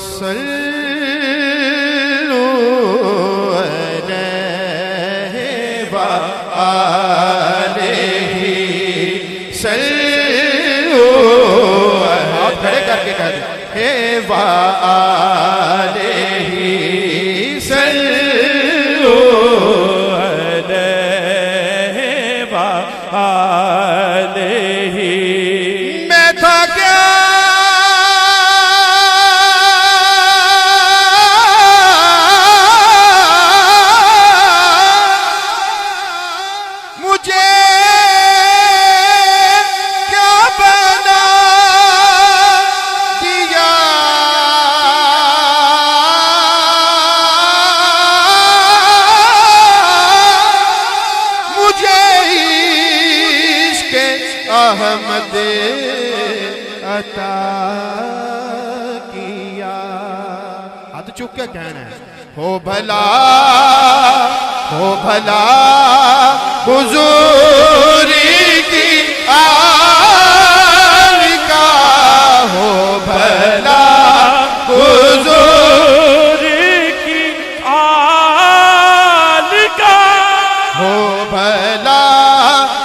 صلوا علیہ وآلہ صلوا ہاتھ کھڑے کر کے کہہ دیں وآلہ صلوا علیہ وآلہ میں تھا کیا احمد عطا کیا ہاتھ چک کے کہنا ہے ہو بھلا حضوری کی آل کا ہو بھلا حضوری کی آل کا ہو بھلا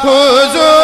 حضور